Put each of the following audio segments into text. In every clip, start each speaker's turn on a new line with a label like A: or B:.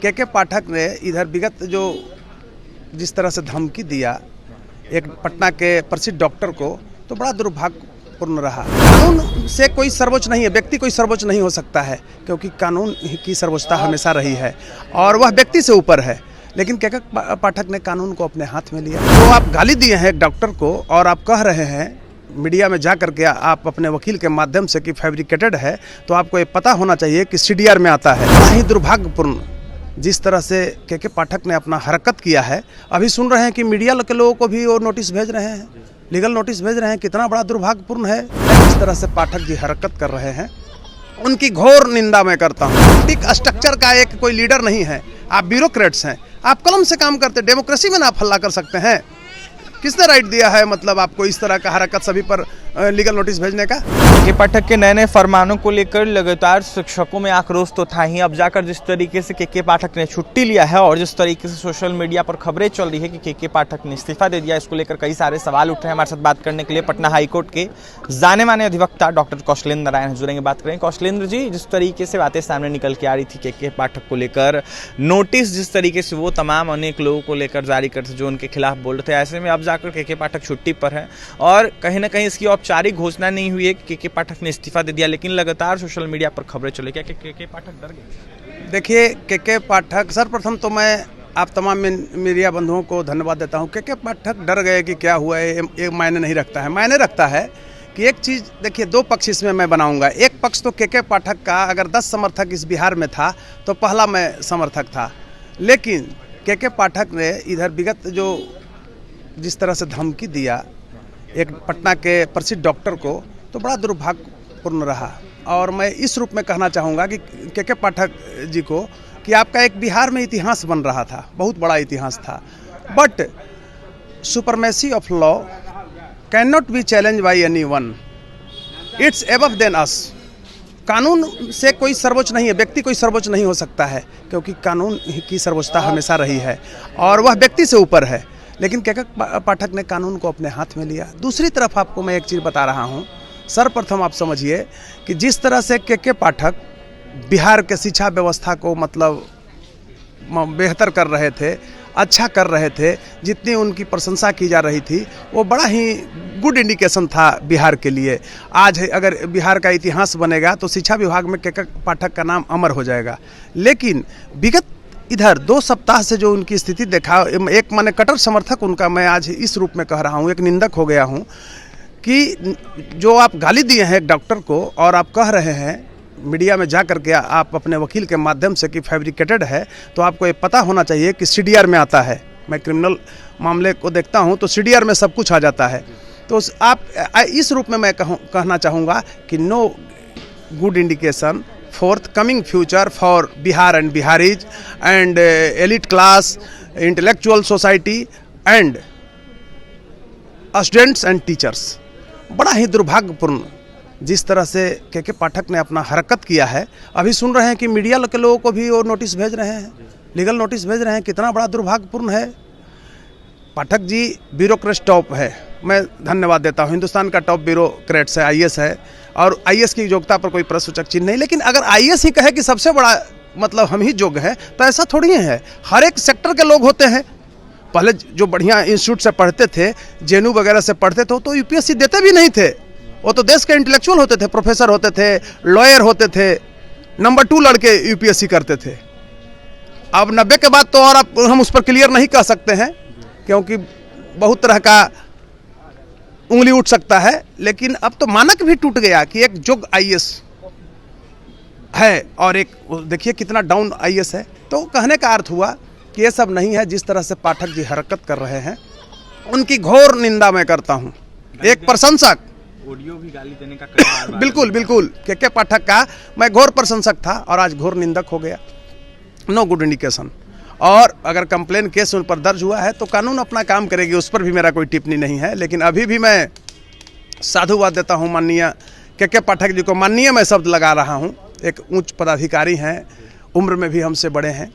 A: के पाठक ने इधर विगत जो जिस तरह से धमकी दिया एक पटना के प्रसिद्ध डॉक्टर को, तो बड़ा दुर्भाग्यपूर्ण रहा। कानून से कोई सर्वोच्च नहीं है, व्यक्ति कोई सर्वोच्च नहीं हो सकता है, क्योंकि कानून की सर्वोच्चता हमेशा रही है और वह व्यक्ति से ऊपर है। लेकिन के पाठक ने कानून को अपने हाथ में लिया। तो आप गाली दिए हैं एक डॉक्टर को और आप कह रहे हैं मीडिया में जा करके आप अपने वकील के माध्यम से कि फैब्रिकेटेड है, तो आपको ये पता होना चाहिए कि CDR में आता है। बड़ा ही दुर्भाग्यपूर्ण जिस तरह से के पाठक ने अपना हरकत किया है। अभी सुन रहे हैं कि मीडिया के लोगों को भी वो नोटिस भेज रहे हैं, लीगल नोटिस भेज रहे हैं। कितना बड़ा दुर्भाग्यपूर्ण है जिस तरह से पाठक जी हरकत कर रहे हैं, उनकी घोर निंदा मैं करता हूँ। एक स्ट्रक्चर का एक कोई लीडर नहीं है, आप ब्यूरोक्रेट्स हैं, आप कलम से काम करते। डेमोक्रेसी में ना आप हल्ला कर सकते हैं? किसने राइट दिया है मतलब आपको इस तरह का हरकत सभी पर लीगल नोटिस भेजने का?
B: के पाठक के नए नए फरमानों को लेकर लगातार शिक्षकों में आक्रोश तो था ही। अब जाकर जिस तरीके से के पाठक ने छुट्टी लिया है और जिस तरीके से सोशल मीडिया पर खबरें चल रही है कि के पाठक ने इस्तीफा दे दिया, इसको लेकर कई सारे सवाल उठ रहे हैं। हमारे साथ बात करने के लिए पटना हाईकोर्ट के जाने माने अधिवक्ता डॉक्टर कौशलेंद्र नारायण जुड़ेंगे, बात करेंगे। कौशलेंद्र जी, जिस तरीके से बातें सामने निकल के आ रही थी के पाठक को लेकर, नोटिस जिस तरीके से वो तमाम अनेक लोगों को लेकर जारी करते जो उनके खिलाफ बोल रहे थे, ऐसे में अब जाकर के पाठक छुट्टी पर है और कहीं ना कहीं इसकी औपचारिक घोषणा नहीं हुई है कि के पाठक ने इस्तीफा दे दिया, लेकिन लगातार सोशल मीडिया पर खबरें चली। क्या के पाठक डर गए?
A: देखिए, के पाठक, सर्वप्रथम तो मैं आप तमाम मीडिया बंधुओं को धन्यवाद देता हूं। के पाठक डर गए कि क्या हुआ है, ये मायने नहीं रखता है। मायने रखता है कि एक चीज़ देखिए, दो पक्ष इसमें मैं बनाऊंगा। एक पक्ष तो के पाठक का, अगर 10 समर्थक इस बिहार में था तो पहला मैं समर्थक था। लेकिन के पाठक ने इधर विगत जो जिस तरह से धमकी दिया एक पटना के प्रसिद्ध डॉक्टर को, तो बड़ा दुर्भाग्यपूर्ण रहा। और मैं इस रूप में कहना चाहूँगा कि के पाठक जी को कि आपका एक बिहार में इतिहास बन रहा था, बहुत बड़ा इतिहास था, but supremacy of law can not be challenge by anyone, it's above than us. कानून से कोई सर्वोच्च नहीं है, व्यक्ति कोई सर्वोच्च नहीं हो सकता है, क्योंकि कानून की सर्वोच्चता हमेशा रही है और वह व्यक्ति से ऊपर है। लेकिन के पाठक ने कानून को अपने हाथ में लिया। दूसरी तरफ आपको मैं एक चीज़ बता रहा हूँ। सर्वप्रथम आप समझिए कि जिस तरह से के पाठक बिहार के शिक्षा व्यवस्था को मतलब बेहतर कर रहे थे, अच्छा कर रहे थे, जितनी उनकी प्रशंसा की जा रही थी, वो बड़ा ही गुड इंडिकेशन था बिहार के लिए। आज अगर बिहार का इतिहास बनेगा तो शिक्षा विभाग में के पाठक का नाम अमर हो जाएगा। लेकिन विगत इधर 2 सप्ताह से जो उनकी स्थिति देखा, एक माने कट्टर समर्थक उनका मैं आज इस रूप में कह रहा हूँ, एक निंदक हो गया हूँ कि जो आप गाली दिए हैं एक डॉक्टर को और आप कह रहे हैं मीडिया में जा करके आप अपने वकील के माध्यम से कि फैब्रिकेटेड है, तो आपको ये पता होना चाहिए कि CDR में आता है। मैं क्रिमिनल मामले को देखता हूँ तो CDR में सब कुछ आ जाता है। तो आप इस रूप में मैं कहना चाहूँगा कि no good indication forthcoming future for Bihar and Biharis and elite class, intellectual society and students and teachers। बड़ा ही दुर्भाग्यपूर्ण जिस तरह से के पाठक ने अपना हरकत किया है। अभी सुन रहे हैं कि मीडिया के लोगों को भी वो नोटिस भेज रहे हैं, लीगल नोटिस भेज रहे हैं। कितना बड़ा दुर्भाग्यपूर्ण है। पाठक जी ब्यूरोक्रेट टॉप है, मैं धन्यवाद देता हूँ। हिंदुस्तान का टॉप ब्यूरोक्रेट्स है, IAS है, और IAS की योग्यता पर कोई प्रश्नसूचक चिन्ह नहीं। लेकिन अगर IAS ही कहे कि सबसे बड़ा मतलब हम ही योग्य हैं, तो ऐसा थोड़ी है। हर एक सेक्टर के लोग होते हैं। पहले जो बढ़िया इंस्टीट्यूट से पढ़ते थे, JNU वगैरह से पढ़ते थे, तो UPSC देते भी नहीं थे। वो तो देश के इंटेलेक्चुअल होते थे, प्रोफेसर होते थे, लॉयर होते थे, नंबर 2 लड़के UPSC करते थे। अब 90 के बाद तो और अब हम उस पर क्लियर नहीं कह सकते हैं, क्योंकि बहुत तरह का उंगली उठ सकता है। लेकिन अब तो मानक भी टूट गया कि एक जोग IAS है और एक देखिए कितना डाउन IAS है। तो कहने का अर्थ हुआ कि ये सब नहीं है। जिस तरह से पाठक जी हरकत कर रहे हैं, उनकी घोर निंदा मैं करता हूँ। एक प्रशंसक,
B: ऑडियो भी गाली देने का
A: बिल्कुल बिल्कुल के पाठक का मैं घोर प्रशंसक था और आज घोर निंदक हो गया। No good indication. और अगर कंप्लेन केस उन पर दर्ज हुआ है तो कानून अपना काम करेगी, उस पर भी मेरा कोई टिप्पणी नहीं है। लेकिन अभी भी मैं साधुवाद देता हूँ माननीय के पाठक जी को। माननीय मैं शब्द लगा रहा हूँ, एक उच्च पदाधिकारी हैं, उम्र में भी हमसे बड़े हैं,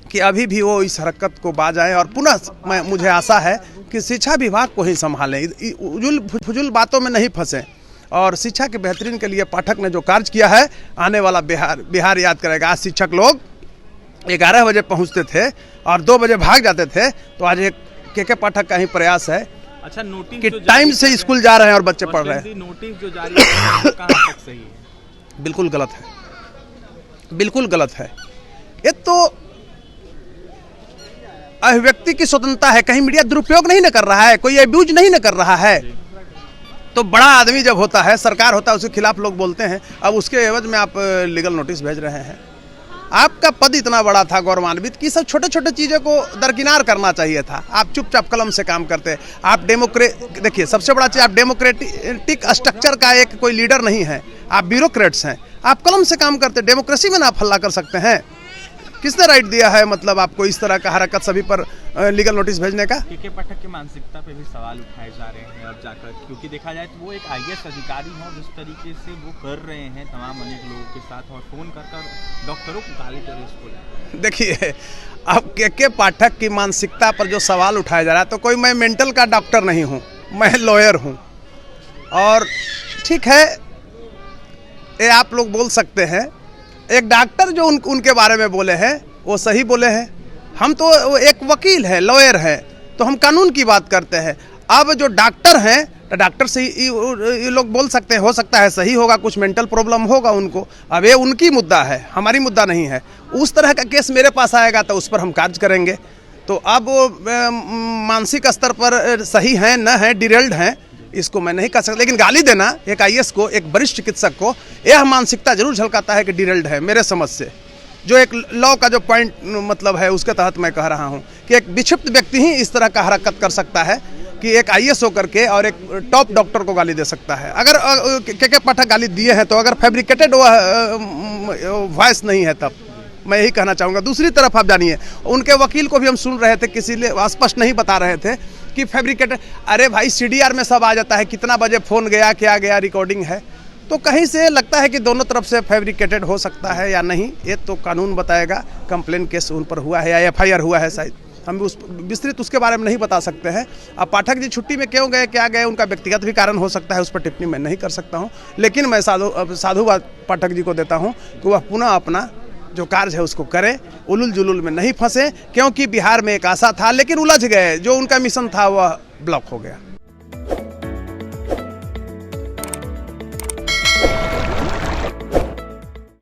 A: कि अभी भी वो इस हरकत को बाज आएँ और पुनः मुझे आशा है कि शिक्षा विभाग को ही संभालें, फजूल बातों में नहीं फंसें और शिक्षा के बेहतरीन के लिए पाठक ने जो कार्य किया है, आने वाला बिहार याद करेगा। आज शिक्षक लोग 11 बजे पहुंचते थे और 2 बजे भाग जाते थे। तो आज एक के पाठक का ही प्रयास है
B: अच्छा, नोटिस
A: कि टाइम से स्कूल जा रहे हैं और बच्चे पढ़ रहे हैं।
B: नोटिस जो जारी है वो कहाँ तक सही है?
A: बिल्कुल गलत है, बिल्कुल गलत है। ये तो अभिव्यक्ति की स्वतंत्रता है, कहीं मीडिया दुरुपयोग नहीं न कर रहा है, कोई अब्यूज नहीं न कर रहा है। तो बड़ा आदमी जब होता है, सरकार होता है, उसके खिलाफ लोग बोलते हैं। अब उसके एवज में आप लीगल नोटिस भेज रहे हैं। आपका पद इतना बड़ा था गौरवान्वित कि सब छोटे छोटे चीज़ों को दरकिनार करना चाहिए था। आप चुपचाप कलम से काम करते। आप देखिए, सबसे बड़ा चीज़, आप डेमोक्रेटिक स्ट्रक्चर का एक कोई लीडर नहीं है, आप ब्यूरोक्रेट्स हैं। आप कलम से काम करते, डेमोक्रेसी में ना आप हल्ला कर सकते हैं। किसने राइट दिया है मतलब आपको इस तरह का हरकत सभी पर लीगल नोटिस भेजने का?
B: के पाठक की मानसिकता पे भी सवाल उठाए जा रहे हैं अब जाकर, क्योंकि देखा जाए तो वो एक आईएएस अधिकारी हैं, जिस तरीके से वो कर रहे हैं तमाम अनेक लोगों के साथ, और फोन कर डॉक्टरों को गाली कर इसको।
A: देखिए, अब के पाठक की मानसिकता पर जो सवाल उठाया जा रहा है, तो कोई मैं मेंटल का डॉक्टर नहीं हूँ, मैं लॉयर हूँ। और ठीक है, ये आप लोग बोल सकते हैं। एक डॉक्टर जो उनके बारे में बोले हैं वो सही बोले हैं। हम तो एक वकील है, लॉयर है, तो हम कानून की बात करते हैं। अब जो डॉक्टर हैं, तो डॉक्टर से ये लोग बोल सकते हैं, हो सकता है सही होगा, कुछ मेंटल प्रॉब्लम होगा उनको। अब ये उनकी मुद्दा है, हमारी मुद्दा नहीं है। उस तरह का केस मेरे पास आएगा तो उस पर हम कार्य करेंगे। तो अब मानसिक स्तर पर सही हैं न हैं, डिरेल्ड हैं, इसको मैं नहीं कह सकता। लेकिन गाली देना एक आईएएस को, एक वरिष्ठ चिकित्सक को, यह मानसिकता जरूर झलकाता है कि डिरेल्ड है मेरे समझ से। जो एक लॉ का जो पॉइंट मतलब है, उसके तहत मैं कह रहा हूं कि एक विक्षिप्त व्यक्ति ही इस तरह का हरकत कर सकता है कि एक आईएएस होकर के और एक टॉप डॉक्टर को गाली दे सकता है। अगर के पाठक गाली दिए हैं तो अगर फैब्रिकेटेड वॉइस नहीं है, तब मैं यही कहना चाहूँगा। दूसरी तरफ आप जानिए, उनके वकील को भी हम सुन रहे थे, किसी ने स्पष्ट नहीं बता रहे थे कि फैब्रिकेटेड। अरे भाई, सीडीआर में सब आ जाता है, कितना बजे फ़ोन गया, क्या गया, रिकॉर्डिंग है। तो कहीं से लगता है कि दोनों तरफ से फैब्रिकेटेड हो सकता है या नहीं, ये तो कानून बताएगा। कंप्लेन केस उन पर हुआ है या एफआईआर हुआ है, शायद हम भी विस्तृत उसके बारे में नहीं बता सकते हैं। अब पाठक जी छुट्टी में क्यों गए, क्या गए, उनका व्यक्तिगत भी कारण हो सकता है, उस पर टिप्पणी मैं नहीं कर सकता हूँ। लेकिन मैं साधुवाद पाठक जी को देता हूँ कि वह पुनः अपना जो कार्य है उसको करें, उलुल जुलुल में नहीं फंसे, क्योंकि बिहार में एक आशा था लेकिन उलझ गए। जो उनका मिशन था वह ब्लॉक हो गया।